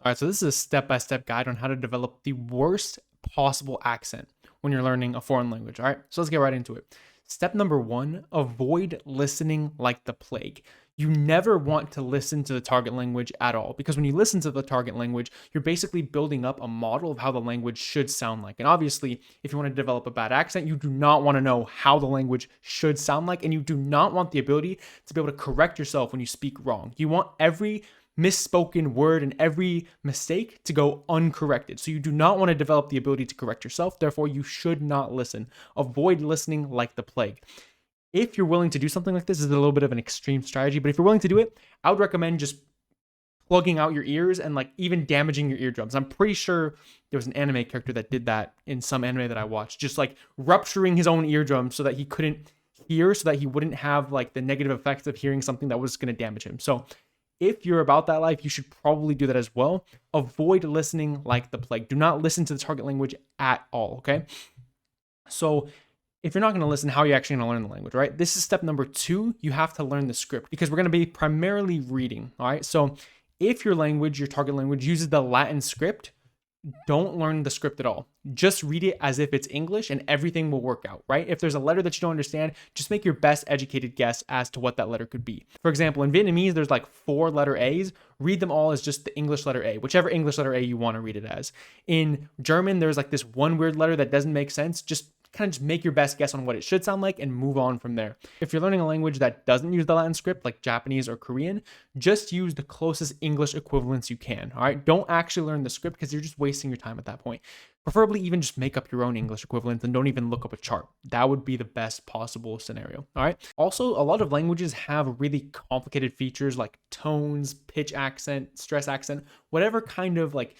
All right, so this is a step-by-step guide on how to develop the worst possible accent when you're learning a foreign language. All right, so let's get right into it. Step number one, avoid listening like the plague. You never want to listen to the target language at all, because when you listen to the target language, you're basically building up a model of how the language should sound like. And obviously, if you want to develop a bad accent, you do not want to know how the language should sound like, and you do not want the ability to be able to correct yourself when you speak wrong. You want every misspoken word and every mistake to go uncorrected. So you do not want to develop the ability to correct yourself. Therefore, you should not listen. Avoid listening like the plague. If you're willing to do something like this, is a little bit of an extreme strategy, but if you're willing to do it, I would recommend just plugging out your ears and like even damaging your eardrums. I'm pretty sure there was an anime character that did that in some anime that I watched, just like rupturing his own eardrum so that he couldn't hear, so that he wouldn't have like the negative effects of hearing something that was going to damage him. So if you're about that life, you should probably do that as well. Avoid listening like the plague. Do not listen to the target language at all, okay? So if you're not going to listen, how are you actually going to learn the language, right? This is step number two. You have to learn the script because we're going to be primarily reading, all right? So if your language, your target language, uses the Latin script, don't learn the script at all. Just read it as if it's English and everything will work out, right? If there's a letter that you don't understand, just make your best educated guess as to what that letter could be. For example, in Vietnamese, there's like 4 letter A's. Read them all as just the English letter A, whichever English letter A you want to read it as. In German, there's like this one weird letter that doesn't make sense. Just kind of just make your best guess on what it should sound like and move on from there. If you're learning a language that doesn't use the Latin script, like Japanese or Korean, just use the closest English equivalents you can, all right? Don't actually learn the script because you're just wasting your time at that point. Preferably even just make up your own English equivalents and don't even look up a chart. That would be the best possible scenario, all right? Also, a lot of languages have really complicated features like tones, pitch accent, stress accent, whatever kind of like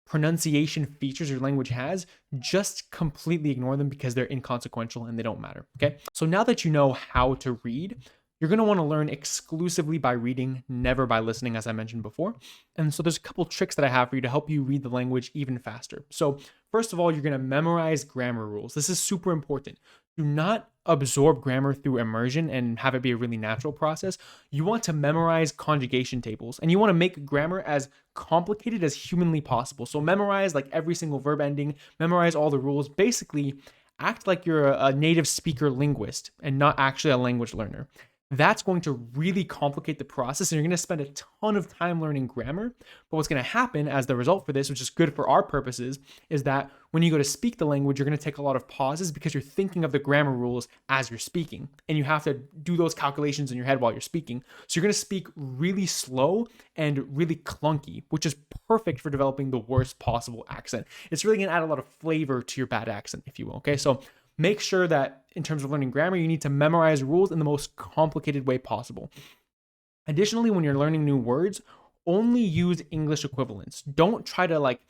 pronunciation features your language has, just completely ignore them because they're inconsequential and they don't matter, okay? So now that you know how to read, you're going to want to learn exclusively by reading, never by listening, as I mentioned before. And so there's a couple tricks that I have for you to help you read the language even faster. So first of all, you're going to memorize grammar rules. This is super important. Do not absorb grammar through immersion and have it be a really natural process. You want to memorize conjugation tables and you want to make grammar as complicated as humanly possible. So memorize like every single verb ending, memorize all the rules. Basically, act like you're a native speaker linguist and not actually a language learner. That's going to really complicate the process and you're going to spend a ton of time learning grammar. But what's going to happen as the result for this, which is good for our purposes, is that when you go to speak the language, you're going to take a lot of pauses because you're thinking of the grammar rules as you're speaking. And you have to do those calculations in your head while you're speaking. So you're going to speak really slow and really clunky, which is perfect for developing the worst possible accent. It's really going to add a lot of flavor to your bad accent, if you will. Okay, so make sure that in terms of learning grammar, you need to memorize rules in the most complicated way possible. Additionally, when you're learning new words, only use English equivalents. Don't try to like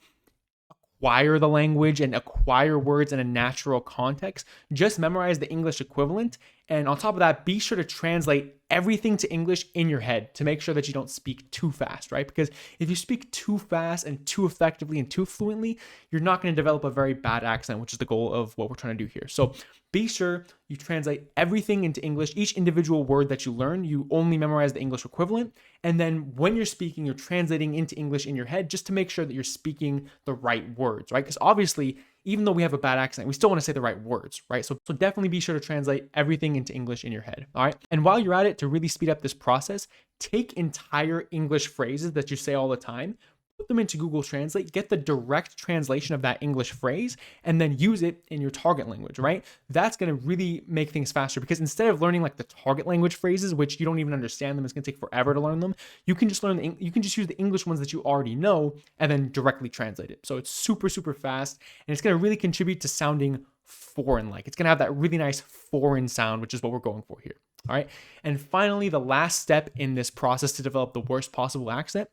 acquire the language and acquire words in a natural context. Just memorize the English equivalent. And on top of that, be sure to translate everything to English in your head to make sure that you don't speak too fast, right? Because if you speak too fast and too effectively and too fluently, you're not going to develop a very bad accent, which is the goal of what we're trying to do here. So be sure you translate everything into English. Each individual word that you learn, you only memorize the English equivalent. And then when you're speaking, you're translating into English in your head just to make sure that you're speaking the right words, right? Because obviously, even though we have a bad accent, we still want to say the right words, right? So definitely be sure to translate everything into English in your head, all right? And while you're at it, to really speed up this process, take entire English phrases that you say all the time, put them into Google Translate, get the direct translation of that English phrase, and then use it in your target language, right? That's going to really make things faster because instead of learning like the target language phrases, which you don't even understand them, it's going to take forever to learn them. You can just you can just use the English ones that you already know and then directly translate it. So it's super, super fast and it's going to really contribute to sounding foreign-like. It's going to have that really nice foreign sound, which is what we're going for here. All right. And finally, the last step in this process to develop the worst possible accent,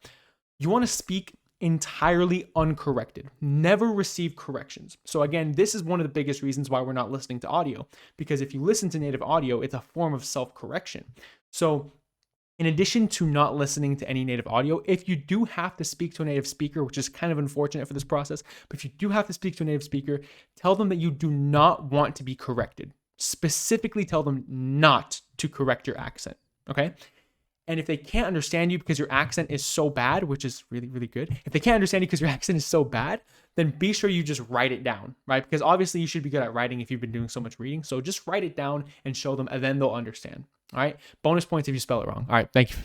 you want to speak entirely uncorrected. Never receive corrections. So again, this is one of the biggest reasons why we're not listening to audio, because if you listen to native audio, it's a form of self-correction. So in addition to not listening to any native audio, if you do have to speak to a native speaker, which is kind of unfortunate for this process, but if you do have to speak to a native speaker, tell them that you do not want to be corrected. Specifically tell them not to correct your accent, okay? And if they can't understand you because your accent is so bad, which is really, really good, if they can't understand you because your accent is so bad, then be sure you just write it down, right? Because obviously you should be good at writing if you've been doing so much reading. So just write it down and show them, and then they'll understand. All right. Bonus points if you spell it wrong. All right. Thank you.